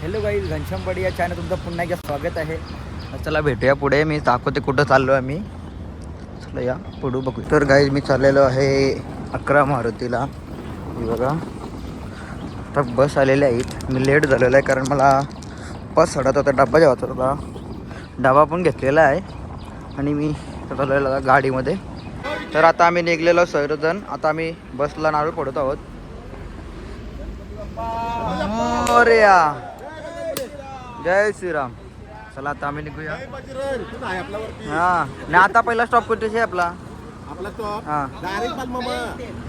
Hello guys, घनश्यामवाडी या channel तुमचं पुन्हा एकदा स्वागत आहे. चला भेटूया पुढे, मी दाखवते कुठं चाललो आहे मी. चला या पुढे बघू. तर गाईज मी चाललेलो आहे 11 मारुतीला. हे बघा आता बस आलेल्या आहेत. मी लेट झालेलो आहे कारण मला बस सोडत होता, डबा जेवायचा होता. डबा पण घेतलेला आहे आणि मी चाललेलो गाडीमध्ये. तर आता आम्ही निघलेलो सर्वजण. आता आम्ही बसला नारळ पडत आहोत. मोरया, जय श्रीराम. चला आता आम्ही निघूया. हा नाही, आता पहिला स्टॉप कुठे आहे आपला? हां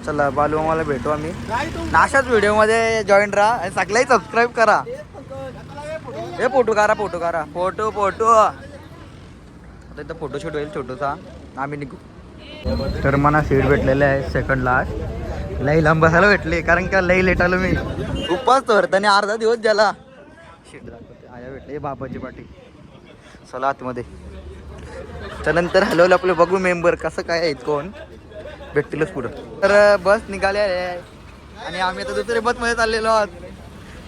चला बालूमामाला भेटू आम्ही. अशाच व्हिडिओमध्ये जॉईन राहा आणि सगळ्याही सबस्क्राईब करा. हे फोटो काढा, फोटो काढा, फोटो फोटो. आता इथं फोटोशूट होईल छोटूसा. आम्ही निघू. तर मला सीट भेटलेलं आहे सेकंड लास्ट. लई लांब बसायला भेटले कारण का लई लेट आलो मी. उपास धरताना अर्धा दिवस झाला. सीट दाखवते आया भेटले बाबाची पाठी. चला आतमध्ये. त्यानंतर हलवलं आपलं बघू मेंबर कसं काय आहेत, कोण भेटतीलच पुढं. तर बस निघाले आहे आणि आम्ही आता दुसऱ्या बसमध्ये चाललेलो आहोत.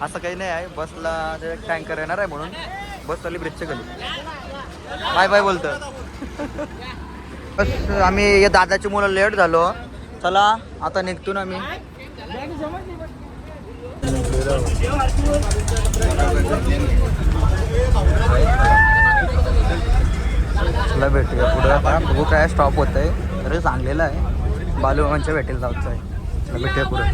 असं काही नाही आहे, बसला टँकर येणार आहे म्हणून बस चालली ब्रिजच्या खाली. बाय बाय बोलतं. बस आम्ही या दादाची मुलं लेट झालो. चला आता निघतो ना आम्ही. चला भेटूया पुढं. आता बघू काय स्टॉप होत आहे. तरी सांगलेलं आहे बालूमामांच्या भेटेला जायचं आहे. चला भेटूया पुढं.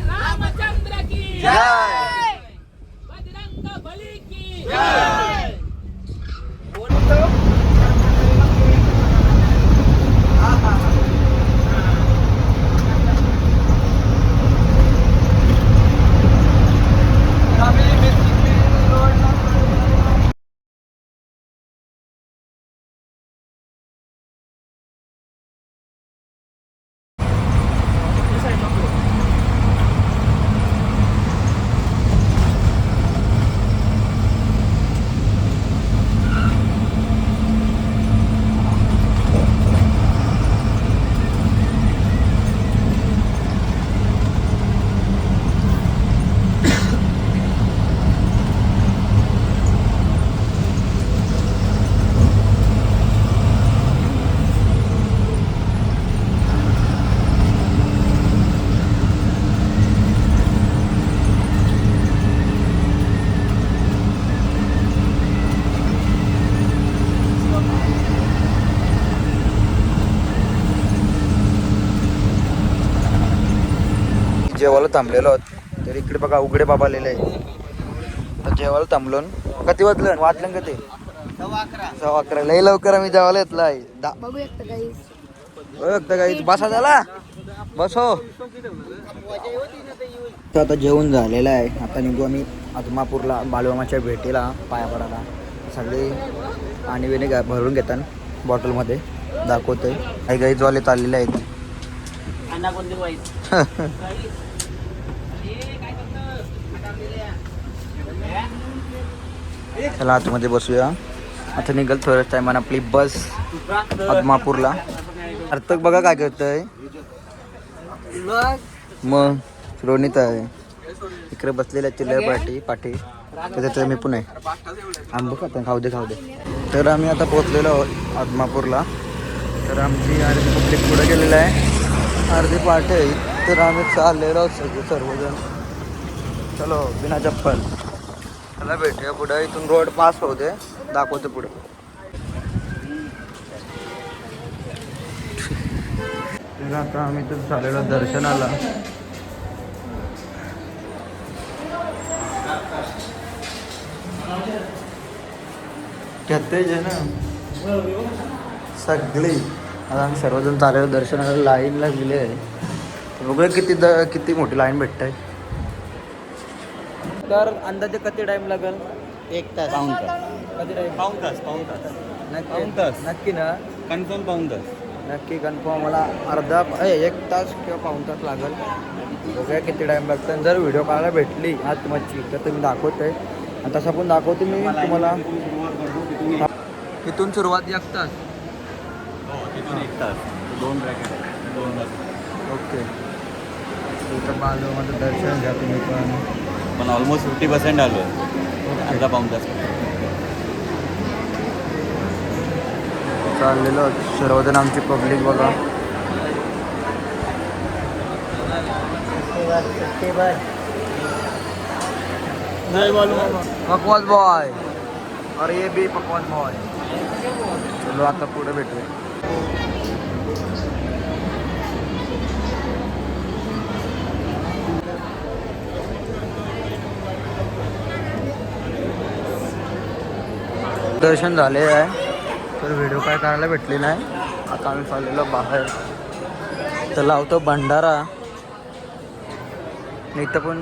जेवायला थांबलेलो आहोत. तर इकडे बघा उघडे बाबा आलेले आहे. तर जेवायला थांबलो. कधी वाजलं का ते? 11:15. लई लवकर आम्ही जेवायला येतला आहे. काही बसा झाला बसो. तर आता जेवण झालेलं आहे. आता निघू आम्ही आदमापूरला बालूमामाच्या भेटीला पाया पडायला. सगळे पाणी बिणी भरून घेतात बॉटलमध्ये. दाखवतोय काही काही ज्वाले चाललेले आहेत. चला आतमध्ये बसूया. आता निघाल थोड्याच टायमान आपली बस आदमापूरला. अर्थक बघा काय करतोय. मग रोनित आहे इकडे बसलेल्या चिल्लर पाठी त्याच्यात मी पण आहे. आंब खाता खाऊ दे. तर आम्ही आता पोहोचलेलो आहोत आदमापूरला. तर आमची अर्धी पब्लिक पुढे गेलेलं आहे, अर्धी पाठ आहे. तर आम्ही चाललेलो आहोत सर्वजण. चलो बिना चप्पल. चला भेटूया पुढे. इथून रोड पास होते, दाखवते पुढे. तर आता आम्ही तर चाललेलो दर्शनाला. घेते जे ना सगळी. आता आम्ही सर्वजण चाललेलो दर्शनाला. लाईन लागलेली आहे. बघूया किती मोठी लाईन भेटते. तर अंदाजे किती टाइम लागेल? 1 तास. पाऊण तास. कधी टाइम? पाऊण तास. नक्की ना? कन्फर्म पाऊण तास. नक्की कन्फर्म. मला 1 तास किंवा पाऊण तास लागेल. बघूया किती टाइम लागतं. जर व्हिडिओ काढायला भेटली आतमधची तर तुम्ही दाखवतोय आणि तसा पण दाखवते मी तुम्हाला. इथून सुरुवात 1 तास. तिथून 1 तास. 2 ब्रॅकेट आहे. 2 तास. ओके. इथं बालूमामाचं दर्शन घ्या तुम्ही पण. ऑलमोस्ट 50% आलो आहे. अर्धा पाऊण तास. चाललेलो सर्वजण आमची पब्लिक बघा. पकवान बॉय और ये भी पकवान बॉय. चलो आता पुढे भेटूया. दर्शन झाले आहे तर व्हिडिओ काय करायला भेटली नाही. आता आम्ही चाललेलो बाहेर. तर लावतो भंडारा. इथं पण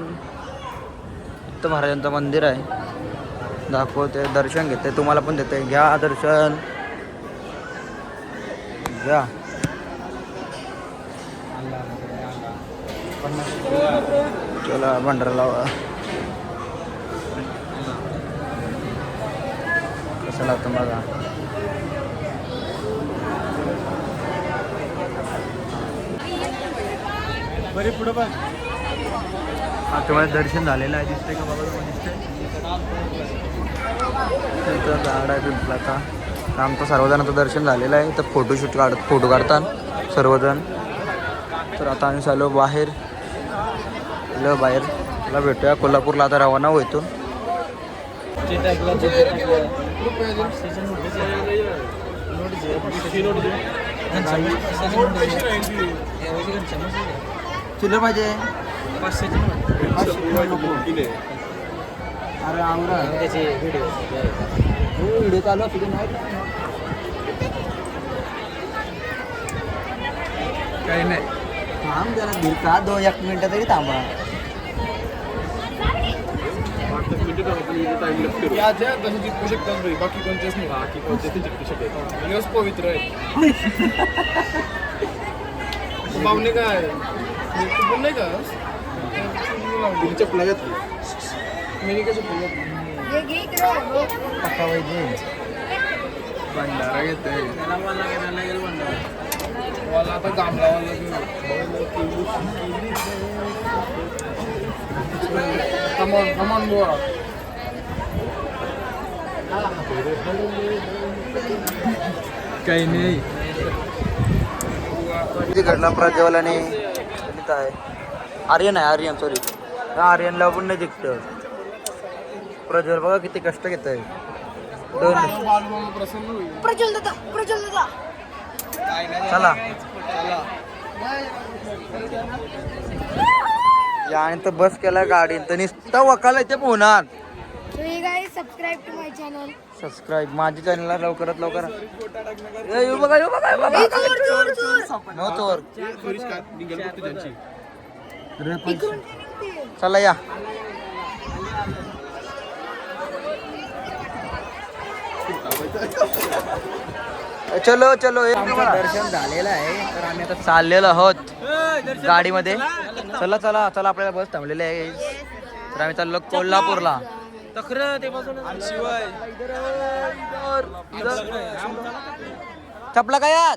इथं महाराजांचं मंदिर आहे. दाखवते दर्शन घेते तुम्हाला पण देते. घ्या दर्शन घ्या. चला भंडारा लावा. कसं लावतो बघा. बरे पुढं पण हा तुम्हाला दर्शन झालेलं आहे. दिसतंय का बाबा. दिसतंय इथं झाड आहे पिंपलाचा. आमचं सर्वजणांचं दर्शन झालेलं आहे. तर फोटो काढतात सर्वजण. तर आता आम्ही चाललो बाहेर. बाहेरला भेटूया. कोल्हापूरला आता रवाना होतो. चिल्लर पाहिजे. अरे आवरा त्याचे व्हिडिओ चालू असतो काही नाही. थांब जरा धीर का 1 मिनिटं तरी थांबा. जिंकू शकतात बाकी कोणतेच नाही. बाकी कोणतेच जिंकू शकत. दिवस पवित्र आहे. पाहुणे काय बोलले का चपला घेतली. मी काय चपला पक्का पाहिजे. भंडारा घेतोय मला आता गामलावाला कमॉन बोला. काही नाही. घडला प्रज्वल आणि आहे आर्यन आहे. आर्यन सॉरी आर्यनला पण नाही जिंकत. प्रज्वल बघा किती कष्ट घेत आहे. चला याने तर बस केला गाडी तर नुसतं वकाला इथे पोहणार. Subscribe to my channel. Subscribe माझ्या चॅनलला लवकरात लवकर. येऊ बघा नव्हतं वर. चला या. चलो चलो. दर्शन झालेलं आहे तर आम्ही आता चाललेलो आहोत गाडीमध्ये. चला चला चला आपल्याला बस थांबलेली आहे. तर आम्ही चाललो कोल्हापूरला. चपला काय यात.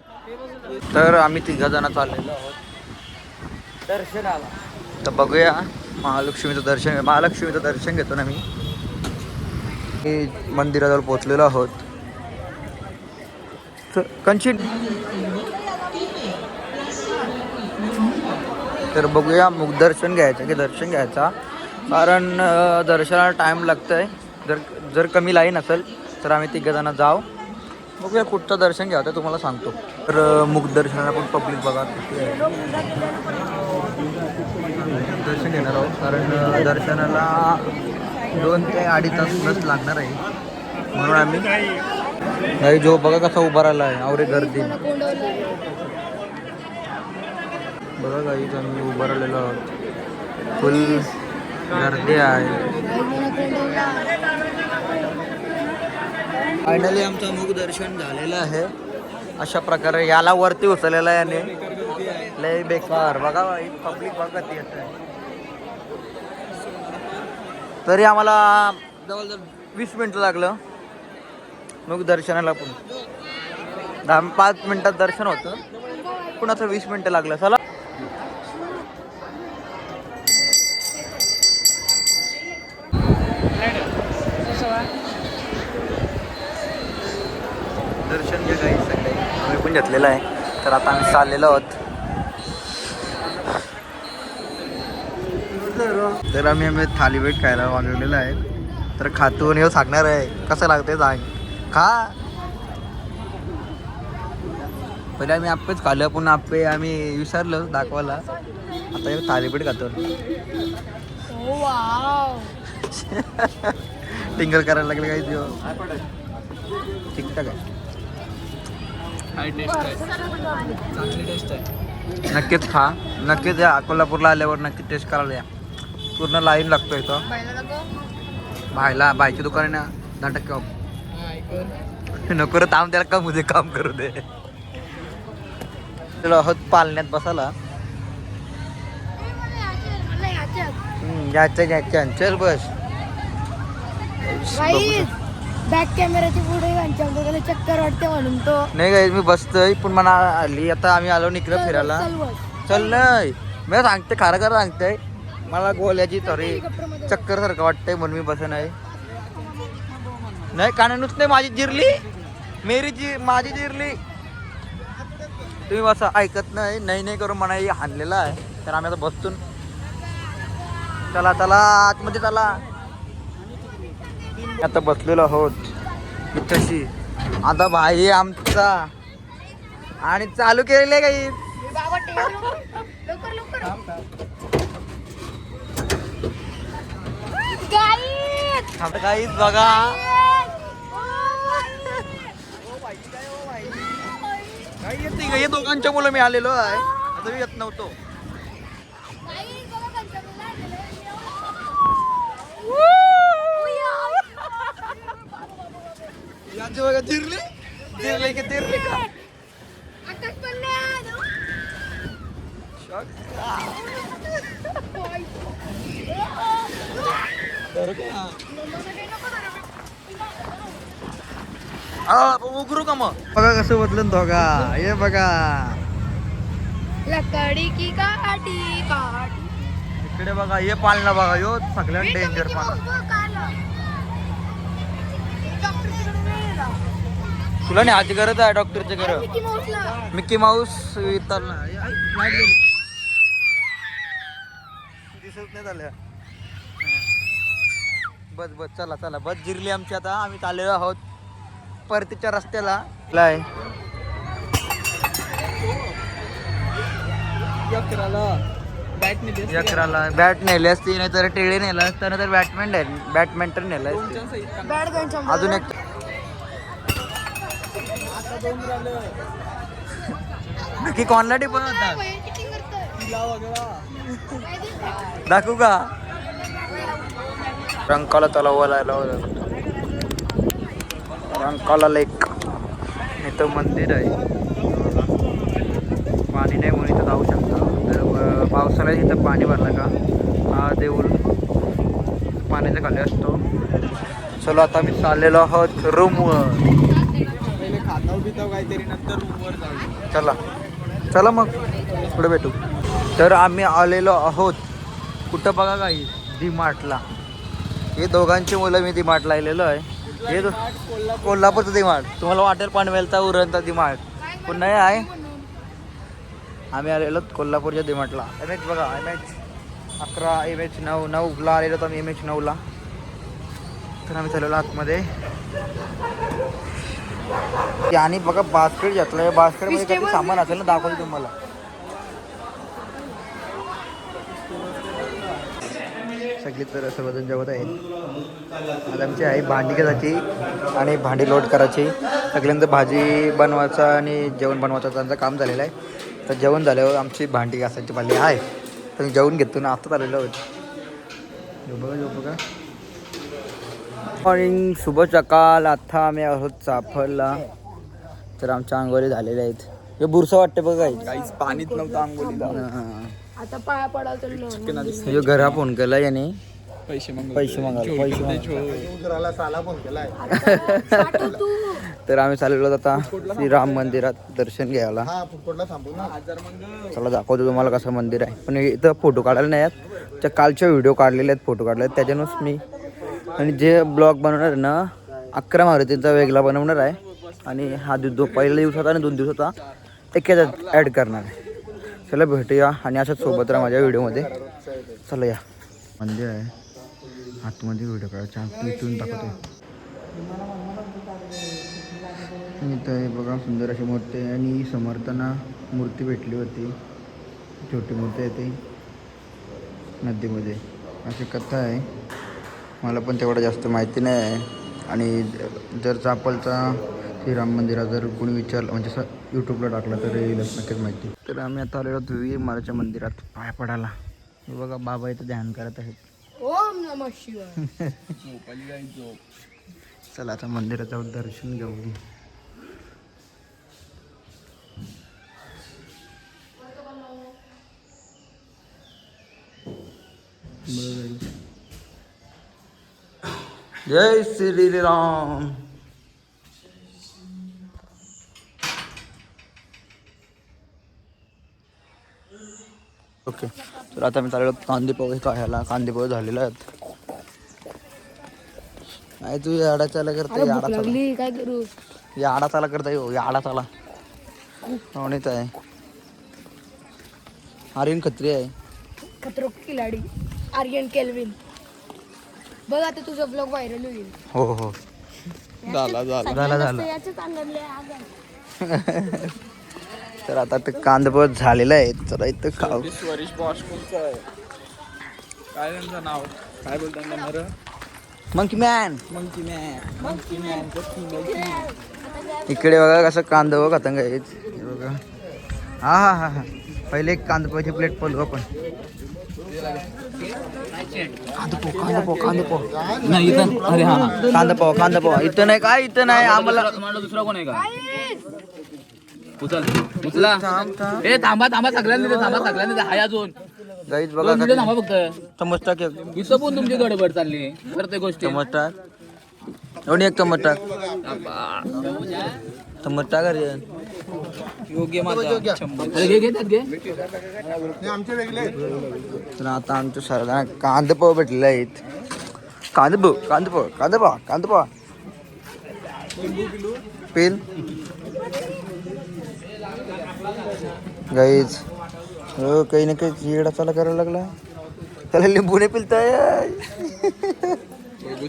तर आम्ही 3 जण चाललेलो आहोत दर्शनाला. तर बघूया महालक्ष्मीचं दर्शन घेतो ना. मी मंदिराजवळ पोहोचलेलो आहोत. तर बघूया मुखदर्शन घ्यायचं की दर्शन घ्यायचा. कारण दर्शनाला टाईम लागतंय. जर कमी लाईन असेल तर आम्ही 3 जण जाऊ. बघूया कुठचं दर्शन घ्यावं तुम्हाला सांगतो. तर मुखदर्शनाला पण पब्लिक बघा किती आहे. दर्शन घेणार आहोत कारण दर्शनाला 2 ते 2.5 तास बस लागणार आहे. म्हणून आम्ही नाही जो बघा कसा उभा राहिला आहे. आवरे गर्दी बघा गाईच. आम्ही उभं राहिलेलो आहोत. फुल गर्दी आहे. फायनली आमचं मुखदर्शन झालेलं आहे. अशा प्रकारे याला वरती उचललेला आहे याने. लय बेकार बघा पब्लिक बघा ती येत. तरी आम्हाला जवळजवळ 20 मिनिटं लागलं मुखदर्शनाला. पण 5 मिनिटात दर्शन होतं. पुन्हा 20 मिनिटं लागलं. चला दर्शन घ्या काही सगळे आम्ही पण घेतलेलं आहे. तर आता आम्ही चाललेलो आहोत. तर आम्ही थालीपीठ खायला मागवलेलं आहे. तर खातो आणि सांगणार आहे कसं लागतंय सांग. खा. पहिले आम्ही आप्पेच खाल्लं पण आप्पे आम्ही विसरलो दाखवायला. आता हे थालीपीठ खातो. वाव. टिंगल करायला लागले काही दिवस. ठीकठाक आहे. हाय टेस्ट आहे, चांगली टेस्ट आहे. नक्कीच खा. नक्कीच या कोल्हापूरला आल्यावर नक्की टेस्ट करायला या. पूर्ण लाईन लागतो इथं. भाईची दुकान आहे ना 10% ऑफ. नको रे थांब त्याला कम दे काम करू दे. चलो आहोत पालण्यात बसायला. याच्या चल बस. बॅक कॅमेराची पुढे त्याला चक्कर वाटते म्हणून तो नाही काय मी बसतोय पण मला आली. आता आम्ही आलो निकडं फिरायला. चल नाही मी सांगते खरं खरं सांगते. मला गोल्याची सॉरी चक्कर सारखं वाटतंय म्हणून मी बस नाही कान नुसते माझी जिरली माझी जिरली. तुम्ही बसा ऐकत नाही नाही करून म्हणा हाणलेला आहे. तर आम्ही आता बसतून चला आतमध्ये चला. आता बसलेलो आहोत इथशी. आता भाई आमचा आणि चालू केलेले काही काहीच बघा. काही येत नाही. हे दोघांच्या मुलं मी आलेलो आहे. आता मी येत नव्हतो. याची बघा जिरली की जिरली का. उकरू का मग बघा कसं बदलून दोघा. हे बघा लकडी की काठी काठी. इकडे बघा हे पालना बघा यो सगळ्यात डेंजर पालना. तुला नाही हाती गरज आहे डॉक्टरचे घर. मिकी माऊस वितरला दिसत नाही झाल्या. बस चला बस जिरली आमची. आता आम्ही चाललेलो आहोत परतीच्या रस्त्याला. अकराला बॅट नेली असती नाही तर टेळी नेला असता नाही तर बॅडमिंटन नेलं असतं. अजून एक नक्की कोणला टिपण होता दाखवू का. रंकाला तलावाला रंकाला लेक इथं मंदिर आहे. पाणी नाही म्हणून इथं जाऊ शकता. तर पावसाळ्यात इथं पाणी भरलं का हा देऊळ पाण्याच्या खाली असतो. चलो आता आम्ही चाललेलो आहोत रूमवर. काहीतरी नंतर रूमवर जाऊ. चला मग पुढे भेटू. तर आम्ही आलेलो आहोत कुठं बघा काही डीमार्टला. हे दोघांची मुलं मी डीमार्टला आलेलो आहे. हे कोल्हापूरचं डीमार्ट. तुम्हाला वाटेल पनवेलचा उरणचा डीमार्ट पण नाही आहे. आम्ही आलेलो कोल्हापूरच्या डीमार्टला. MH बघा MH 11 MH 9ला आलेलो तर आम्ही MH 9ला. तर आम्ही चाललेलो आतमध्ये. आणि बघा बास्केट घेतलंय. बास्केटमध्ये काही सामान असेल ना दाखवतो तुम्हाला. सगळी तर सर्वजण जेवत आहेत. आता आमची आई भांडी घ्यायची आणि भांडी लोड करायची. सगळ्यांचं भाजी बनवायचं आणि जेवण बनवायचं त्यांचं काम झालेलं आहे. तर जेवण झाल्यावर आमची भांडी घासायची पाहिजे आहे. तर जेवण घेतो ना आता आलेलो आहोत. बघा मॉर्निंग शुभ सकाळ. आता आम्ही आहोत चाफरला. तर आमच्या अंघोळी झालेल्या आहेत. हे बुरसं वाटतं बघा काहीच पाणीच नव्हतं आंघोळीला. आता पाया पडायचं. घरा फोन केला याने पैसे तर आम्ही चाललेलो आता श्रीराम मंदिरात दर्शन घ्यायला. चला दाखवतो तुम्हाला कसं मंदिर आहे. पण इथं फोटो काढायला नाही आहेत. त्या कालच्या व्हिडिओ काढलेले आहेत फोटो काढले आहेत त्याच्यानुसार मी. आणि जे ब्लॉग बनवणार आहे ना 11 मारुतींचा वेगळा बनवणार आहे. आणि हा पहिला दिवस होता आणि 2 दिवस होता एकाच ॲड करणार आहे. चला भेटूया आणि असंच सोबत राहा माझ्या व्हिडिओमध्ये. चला या मंदिर आहे आतमध्ये व्हिडिओ काढायचा इथून दाखवतो. इथं आहे बघा सुंदर अशी मूर्ती आहे आणि समर्थांना मूर्ती भेटली होती. छोटी मूर्ती आहे ती नदीमध्ये अशी कथा आहे. मला पण तेवढं जास्त माहिती नाही आहे. आणि जर चापलचा श्रीराम मंदिरात जर कोणी विचारलं म्हणजे असं यूट्यूबला टाकलं तर येईलच नक्कीच माहिती. तर आम्ही आता आलेलो वीर महाराजच्या मंदिरात पाय पडायला. हे बघा बाबा इथं ध्यान करत आहेत. ओम नमः शिवाय. चला आता मंदिरात जाऊन दर्शन घेऊ. जय श्री राम. ओके तर आता मी चाललो कांदे पोहे खायला. कांदे पोहे झालेले आहेत. नाही तू याडा चाला करता याडा लागली काय करू. याडा चाला करता येऊ याडा चाला अवनीत आहे. आर्यन खत्री आहे. खतरो खिलाडी आर्यन केल्विन. बघ आता तुझा ब्लॉग व्हायरल होईल. हो हो झाला तर आता ते कांदपोहे झालेलं आहे. चला इथं खाऊ. स्वरिश बॉस्कोचं आहे. काय त्यांचं नाव काय बोलतात मंकी मॅन. इकडे बघा कसं कांदा खतंग आहे. बघा हा हा हा हा पहिले एक कांदपोची प्लेट पलू आपण. कांदा पोहा इथं नाही काय इथं नाही आम्हाला. दुसरा कोण आहे का उचला ए थांबा सगळ्यांनी हाय अजून गाईच बघा थांबा फक्त चमच टाक. इथं पण तुमची गडबड चालली प्रत्येक गोष्टी. चमच टाक एवढी एक चमच टाक. चमच टाक रे. योग्य तर आता आमच्या सरदार कांदपोहे भेटलेले आहेत. कांदपोहा पेल गाईच हो काही ना काही येडा चाला करायला लागला. त्याला लिंबू नाही पिलताय.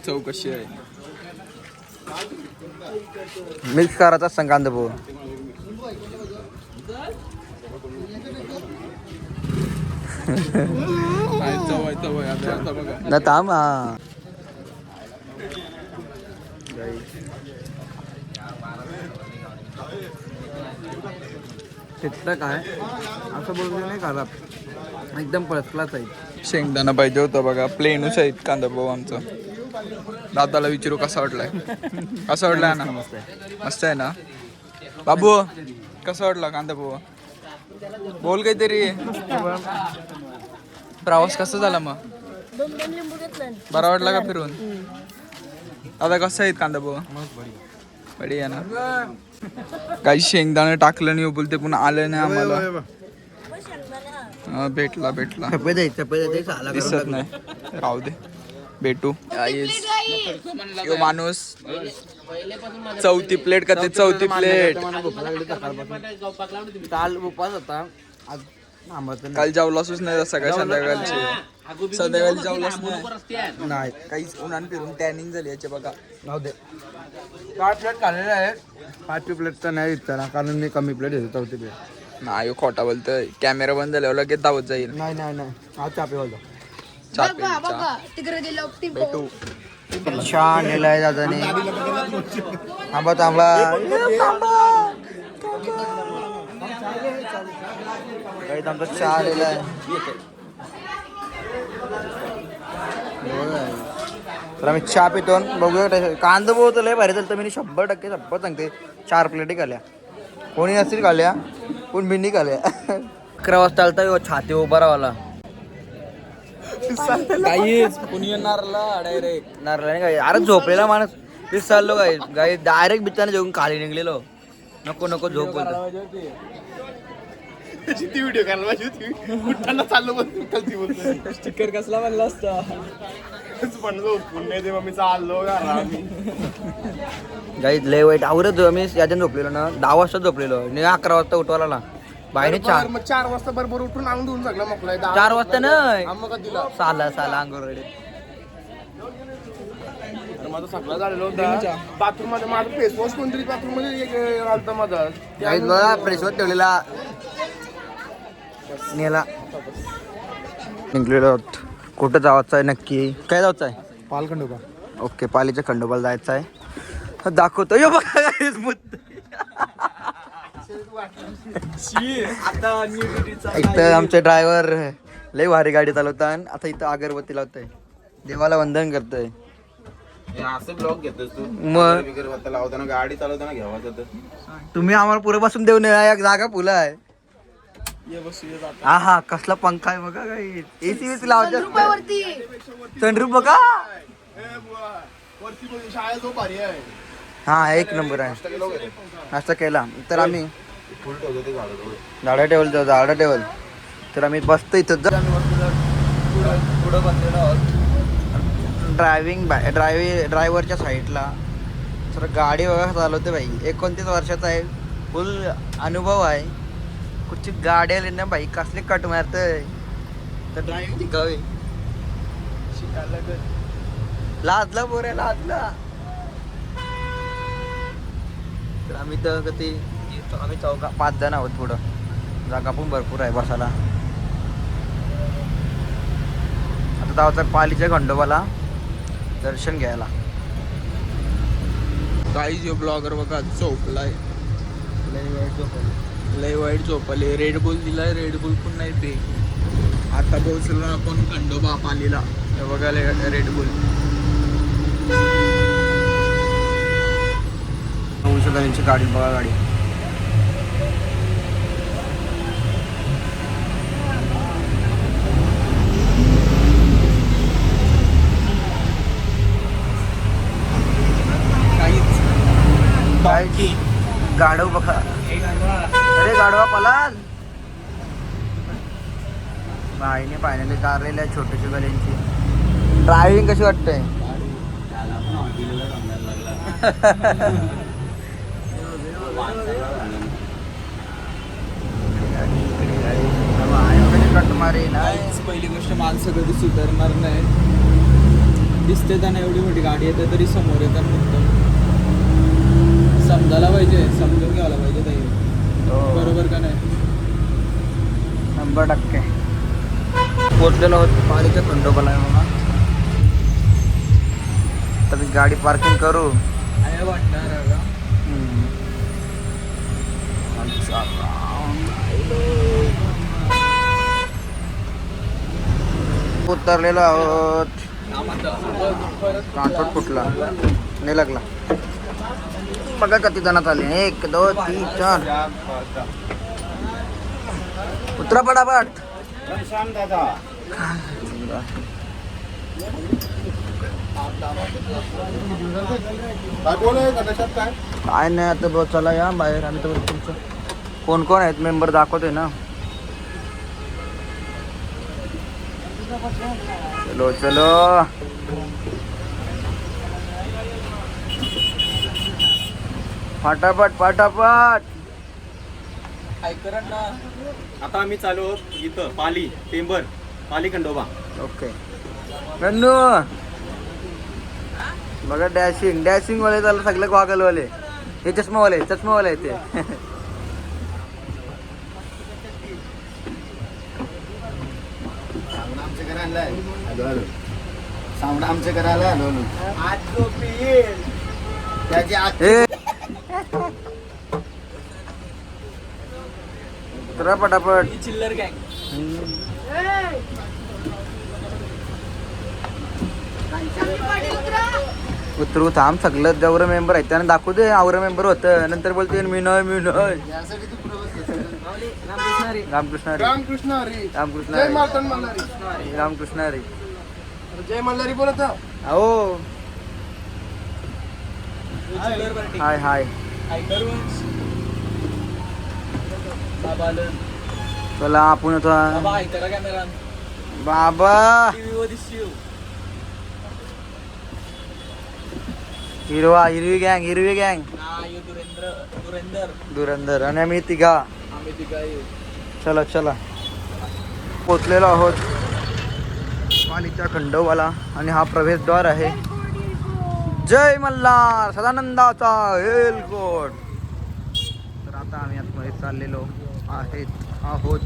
चौकशी आहे. मिक्स करायचा सांग कांदपोहा. ना थांब हा तिथलं काय असं बोलतो नाही खराब एकदम फर्स्ट क्लास आहे. शेंगदाणा पाहिजे होतं बघा. प्लेनच आहेत कांदा पोहा आमचा. दादाला विचारू कसा वाटलाय. कसा वाटलाय ना मस्त आहे ना बाबू. कसा वाटला कांदा पोहा बोल काहीतरी. प्रवास कसा झाला मग बरा वाटला का फिरून. आता कसं आहेत कांदा पोहा बढिया ना. काही शेंगदाणे टाकलं नाही बोलते पुन्हा आलं नाही आम्हाला. भेटला दिसत नाही राहू दे भेटू. यो माणूस 4थी प्लेट का ते 4थी प्लेट. काल उपास होता काल जेवलासच नाही सगळ्या संध्याकाळची जेवलाच नाही. काहीच उन्हान फिरून टॅनिंग झाली याचे बघा. राहू दे. 5 प्लेट खाल्लेले आहेत. 5वी प्लेट तर नाही विचारा कारण मी कमी प्लेट घेतो 4थी प्लेट. नाही खोटा बोलतोय. कॅमेरा बंद झाल्यावर लगेच दावत जाईल. नाही आज चापे बोलतो. तिकडे गेलो भेटू. छान लिहिलंय दादाने. थांबा काही आमचा चहा लिहिलाय. तर आम्ही चहा पितो बघूया. कांदा पोहे लय भारी झालं. मी 100% सांगते 4 प्लेटी खाल्ल्या. कोणी नसतील खाल्ल्या कोण भिंडी खाल्ल्या. 11 वाजता आलता छाती उभा रावाला. काहीच कुणी नारला डायरेक्ट नारळ काय अरे झोपलेला माणूस तेच चाललो गाई डायरेक्ट बिचाने जेवून खाली निघलेलो. नको झोप बोलतो. ती व्हिडिओ करायला पाहिजे होती. उठताना चाललो पण कलती बोलतो. स्टिकर कसला बनला असता पण पुण्य ते मम्मी चाललो आम्ही. गाईज लय वाईट आवरत मी याच्यानं झोपलेलो ना 10 वाजता झोपलेलो आणि 11 वाजता उठवायला बाहेर मग 4 वाजता बरोबर उठून आणून देऊन सगळं मोकलाय. 4 वाजता नाही मग दिला साला अंगोर माझा सगळा झालेला होता बाथरूम मध्ये. माझा फेस वॉश कोणतरी बाथरूम मध्ये एक घालता माझा. गाईज बघा फ्रेशवर ठेवलेला नेला निघलेलो आहोत. कुठं जायचं आहे नक्की काय जायचं आहे पालखंडोबा. ओके पालीच्या खंडोबाला जायचं आहे दाखवतो यो बघा guys, इथं आमचे ड्रायव्हर लय भारी गाडी चालवतात. आता इथं अगरबत्ती लावतोय देवाला वंदन करतोय. असं ब्लॉग घेतोस तू मग लावताना गाडी चालवताना घ्यावा तुम्ही आम्हाला पुढे बसून देऊ नये एक जागा फुलं आहे. हा हा कसला पंखा आहे बघा काही एसी वेसी लावायचं रुपयावरती सनरूफ बघा वरती शाळेत जो भारी आहे. हा एक नंबर आहे. नाश्ता केला तर आम्ही फुल ठेवतो ते झाडं झाडं टेबल तर आम्ही बसतो इथं पुढं बसलेलो आहोत. ड्रायव्हरच्या साईडला तर गाडी वगैरे चालवते भाई. 29 वर्षाचा आहे. फुल अनुभव आहे. कुठची गाडी आली ना भाई कसले कट मारतय तर ड्रायव्हिंग शिकावे लाजला बोरे लाजला. तर आम्ही तर कधी आम्ही 5 जण आहोत. पुढं जागा पण भरपूर आहे बसायला. आता जाऊ पालीच्या खंडोबाला दर्शन घ्यायला. काही जो ब्लॉगर बघा झोपलाय लय वाईट झोपले. रेड बुल दिलाय रेड बुल पण नाही ते. आता पोहोचलो आपण खंडोबा पालीला. हे बघा रेड बुल औषधांची गाडी बघा गाडी काय गाढव बघा. अरे गाढवा पलाल बाईने पाण्याने काढलेल्या छोट्याशा गल्यांची. ड्रायव्हिंग कशी वाटतंय कट मारे नाही. पहिली गोष्ट माणसं कधी सुधारणार नाही. दिसते त्यांना एवढी मोठी गाडी येते तरी समोर येतात फक्त. समजायला पाहिजे समजून घ्यायला पाहिजे ताई. बरोबर का नाही 100% पोचलेलो आहोत पालीच्या खंडोबाला आहे बघा. तर गाडी पार्किंग करू आहे वाटणार आहे का? उतरलेलो आहोत. ट्रान्सपोर्ट फुटला नाही लागला. बघा किती जण आले 1 2 3 4 उतरा पटापट. काय नाही आता बघ चला या बाहेर. आम्ही तर तुमचं कोण कोण आहेत मेंबर दाखवतोय ना. चलो चलो फटाफट फटाफट. आता आम्ही चालू आहोत इथं पाली टेंबर पाली खंडोबा. ओके गन्नू बघा डॅशिंग वाले चालू सगळे गॉगल वाले. हे चष्मावाले ते सामना आमच्या घराला आलो आज झोपी येईल त्याची उतरा पटापट. चिल्लर गँग उतरू थांब सगळं जेवढं मेंबर आहेत त्यांना दाखवू दे. आवरं मेंबर होतं नंतर बोलते मी नाही रामकृष्ण हरी रामकृष्ण हरी रामकृष्ण जय हरी मार्तंड मल्हारी रामकृष्ण हरी जय मल्हारी बोलत हो हाय हाय बाबालं चला आपण आता बाबा हिरवी गँग धुरंधर आणि आम्ही तिघा चला पोचलेलो आहोत पालीचा खंडोबाला आणि हा प्रवेशद्वार आहे. जय मल्हार सदानंदाचा एलकोट. तर आता आम्ही आतमध्ये चाललेलो आहोत.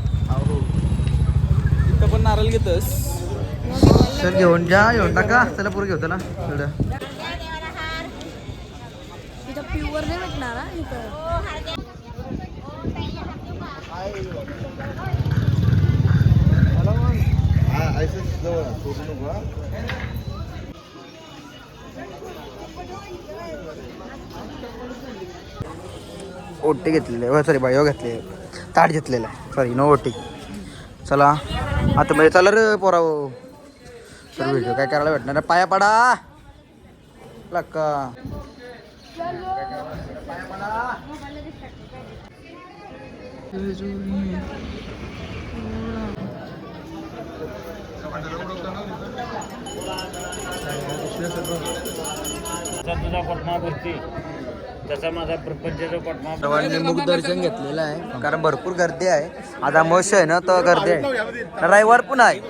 इथं पण नारळ घेतस. चल घेऊन टाका. चला पुढे घेऊ त्याला थोडं. इथं प्युअर नाही भेटणार हा इथं. ओटी घेतलेली सॉरी बायो घेतले ताट घेतलेलं आहे सॉरी नो ओटी. चला आता मध्ये चला रे पोराव. सर व्हिडिओ काय करायला भेटणार आहे? पाया पडा लक्का. तुझा पटमा भरती तसा माझा प्रपंचाचा पटमा. सर्वांनी मुख दर्शन घेतलेलं आहे कारण भरपूर गर्दी आहे. आज अमावस्या आहे ना तर गर्दी आहे. रविवार पण आहे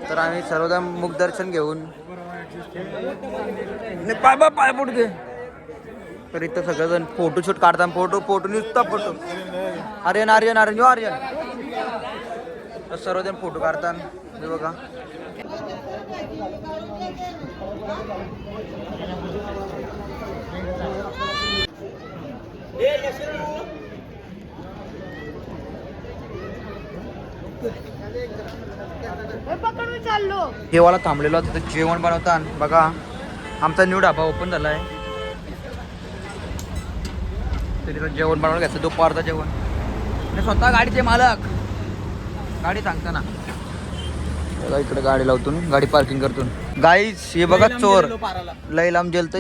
तर आम्ही सर्वजण मुख दर्शन घेऊन पाय पुढे तर इथं सगळेजण फोटोशूट काढतात. फोटो नुसता फोटो. आर्यन तर सर्वजण फोटो काढतात. हे बघा चाललो जेवायला थांबलेलो तिथं जेवण बनवतात. बघा आमचा न्यू ढाबा ओपन झाला आहे. तिथं जेवण बनवून घ्यायचं दुपारचं जेवण. आणि स्वतः गाडीचे मालक गाडी सांगताना बघा इकडे गाडी लावतून गाडी पार्किंग करतून. गाईस हे बघा चोर लई लांब गेलत.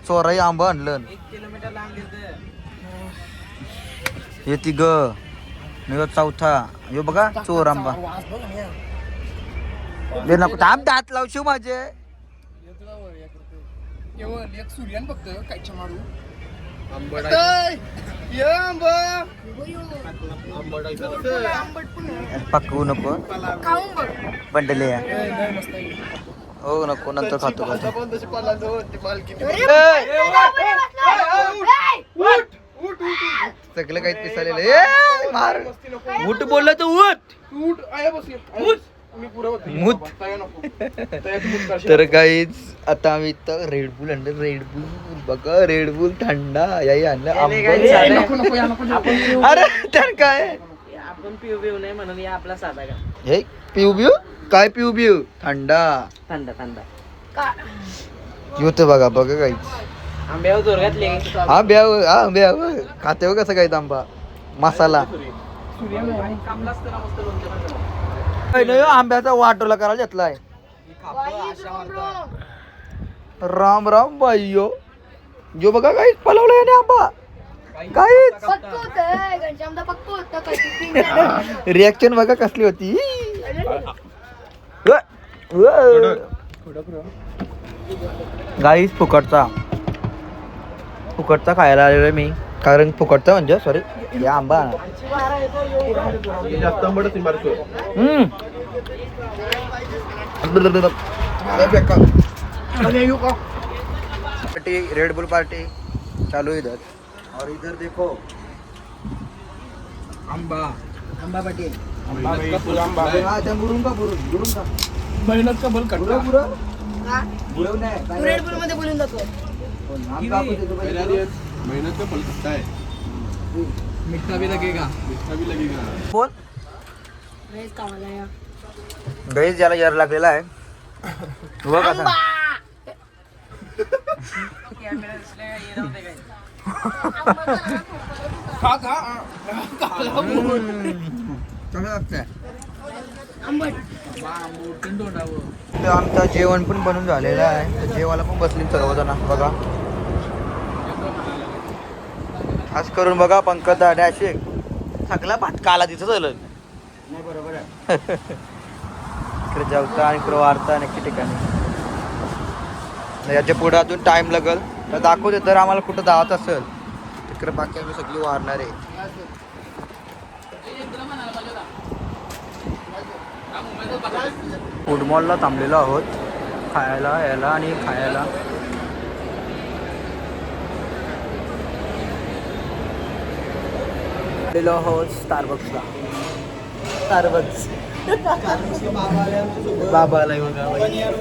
चोराही आंबा आणलं हे ती ग चौथा हे बघा चोर आंबा. नको थांब दात लावशिव माझे. सूर्यान फक्त कायच्या मारू पकवू नको बंडले हो नको नंतर खातो. सगळं काही पिसालेलं मार. उठ बोललं तर उठ. तर काहीच आता आम्ही इथं रेडबुल आणलं. रेडबुल बघा रेडबुल थंडा याही आणलं. अरे तर काय आपण पिऊ बिऊ नाही म्हणून या आपला साधा का हे पिऊ बिऊ काय पिऊ बिऊ थंडा थंडा होतं बघा काहीच. आंब्यावर जोर घातले आंब्या खाते हो कसं काय आंबा मसाला. आंब्याचा वाटोला करायला घेतलाय. राम राम बाई यो बघा काही पलवलं याने आंबा काहीच. रिॲक्शन बघा कसली होती. गाईस फुकटचा खायला आलेलो मी कारण फुकटचा म्हणजे सॉरी हे आंबा पार्टी रेड बुल पार्टी चालू इधर और इधर देखो आंबा पार्टी मुरुंगा मेहनत का बल कटला रेड बुल मध्ये बोलून जातो. मेहनत का फल कटता है. मीठा भी लगेगा. बोल वेज कामाला या. गैस ज्याला यार लागलेला आहे बघ कसा. आमचं जेवण पण बनून झालेलं आहे. तर जेवायला पण बसली सर्वजण बघा. खास करून बघा पंकज दादा असे सगळा भाटका आला तिथं झालं नाही बरोबर आहे. इकडे जेवता आणि इकडे वारता आणि एके ठिकाणी. याच्या पुढे अजून टाइम लागल तर दाखवते तर आम्हाला कुठं जावत असेल तिकडे बाकी आम्ही सगळी वारणार आहे. फूड मॉलला थांबलेलो आहोत खायला यायला आणि खायला. आलेलो आहोत स्टारबक्सला. स्टारबक्स बाबा आलाय बघा.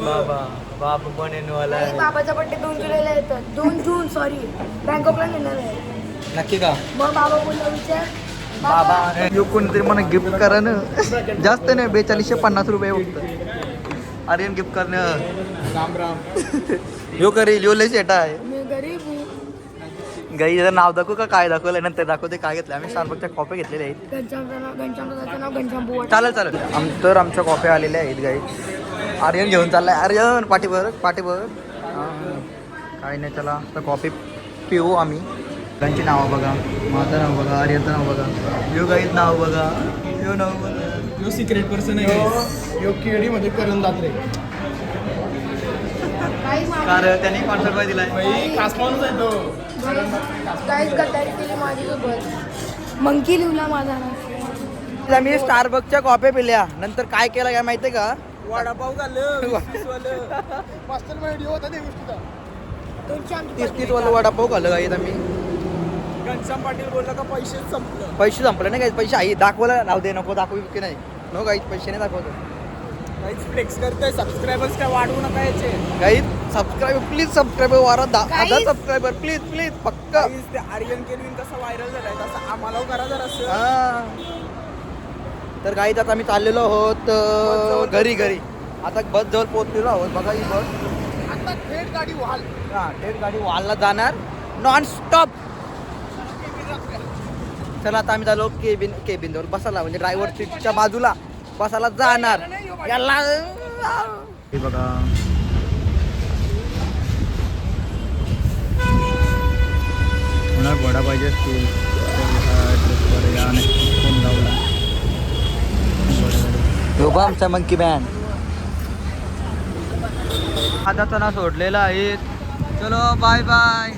बाबा बाबा बनवाला आहे. बाबाचा बड्डे 2 जुलैला येतो. 2 जून सॉरी बँकॉकला नेणार आहे. नक्की का मग बाबा बोलला विचार बाबा यो कोणतरी मला गिफ्ट करा ना. जास्त नाही 4250 रुपये फक्त. आर्यन गिफ्ट करणं राम राम. यो करेल यो लय सेटा आहे. मी गरीब हूँ. गाईचं नाव दाखवू का काय दाखवलं नंतर दाखवते काय घेतलं आम्ही. स्टारबक्सच्या कॉफी घेतलेल्या आहेत. घनश्यामचं नाव घनश्याम बुवा. चालेल चालेल. तर आमच्या कॉफी आलेल्या आहेत गाई. आर्यन घेऊन चाललाय. आर्यन पाठीवर काही नाही. चला तर कॉफी पिऊ आम्ही. त्यांची नावं बघा. माझं नाव बघा. आर्यनचं नाव बघा. यो गाईचं नाव बघा. यो नाव बघा. यो सिक्रेट पर्सन आहे. यो केडी मध्ये करून जात रे. कारण त्यांनी कॉन्सर्ट मध्ये दिलाय. खास माणूस आहे तो. काहीच गद्दारी केली माझ्यासोबत. मंकी लिवला माझा नाव. आम्ही स्टारबक्सच्या कॉफी पिल्या नंतर काय केलं काय माहितीये का. वडापाव झालं मास्टर व्हिडिओ होता ते गोष्टीचा. 30 वाला वडापाव खाल्लं गाईत आम्ही. घनश्याम पाटील बोलला का पैसेच संपलं. पैसे संपले नाही काही. पैसे आहे दाखवायला राहू दे. नको दाखवू की नाही. नो गाईत पैसे नाही दाखवतो. काहीच फ्लेक्स करतोय. सबस्क्रायबर्स काय वाढवू नका याचे. गाईत सबस्क्राईब प्लीज. सबस्क्राईबर वारा 10 Guys. सबस्क्रायबर प्लीज प्लीज पक्क. Guys, ते आर्यन केल्विन कसा व्हायरल झालाय तसं आम्हाला करा जरा. हा. तर गाईत आता आम्ही चाललेलो आहोत घरी. आता बस जवळ पोहोचलेलो आहोत. बघा ही बस आता थेट गाडी वाल. थेट गाडी वालला जाणार नॉन स्टॉप. चला आता आम्ही झालो केबिनवर बसायला म्हणजे ड्रायव्हर सीटच्या बाजूला बसायला जाणार. याला हे बघा मला घोडा पाहिजे असतील आमचा मंकी बँड आता त्यांना सोडलेला आहे. चलो बाय बाय.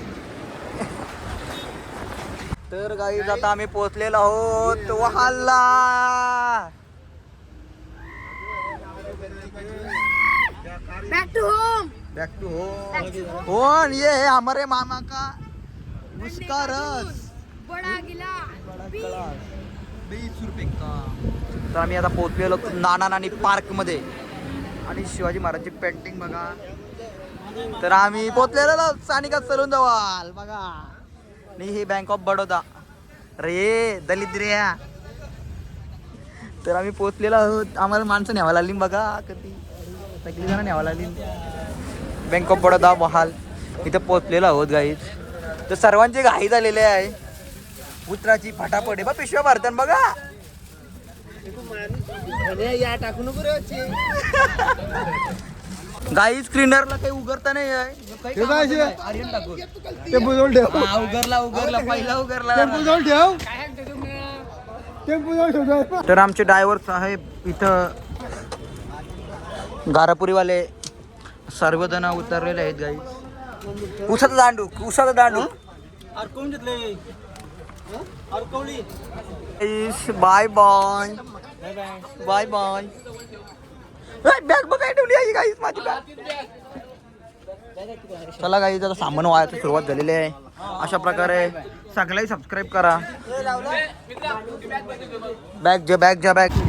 तर गाईज आता आम्ही पोहोचलेलो आहोत वहालला. Back to home. Back to home. कौन ये है हमारे मामा का उसका रस बडा गिला 20 रुपये का. तर आम्ही आता पोहोचलेलो नाना नानी पार्क मध्ये आणि शिवाजी महाराजची पेंटिंग बघा. तर आम्ही पोहोचलेलो सानिका सलून जवळ बघा. आणि हे बँक ऑफ बडोदा रे दलिद्रिया. तर आम्ही पोहोचलेलो आहोत. आम्हाला माणसं न्यावं लागली बघा. कधी सगळी जण न्यावं लागली. बँक ऑफ बडोदा वहाल इथं पोहोचलेलो आहोत गाईज. तर सर्वांची घाई झालेली आहे. उतराची फटाफट आहे बा पिशव्या भरताना बघा. या टाकू नको रे. गाई स्क्रीनरला काही उघडता नाही आहे. काही हे काय कामाचं आहे? नाही. आर्यन टाकून. टेम्पो जवळ ठेव. हा, उघडला पहिला उघडला. टेम्पो जवळ ठेव. टेम्पो जवळ ठेव. तर आमचे ड्रायव्हर साहेब इथं गारापुरीवाले सर्वजण उतरलेले आहेत गाई. उसाचा दांडू bye bye bye bye. Bag बघाय ठेवली आहे गाईस माझी बॅग. चला गाईस आता सामान व्हायची सुरुवात झालेली आहे. अशा प्रकारे सगळ्याही सबस्क्राईब करा. बॅग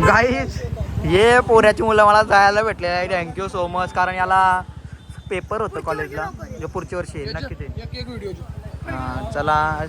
गाईस हे पोऱ्याची मुलं मला जायला भेटले आहे. Thank you so much. कारण याला पेपर होतं कॉलेजला जो पुढच्या वर्षी नक्की ते. एक व्हिडिओ. चला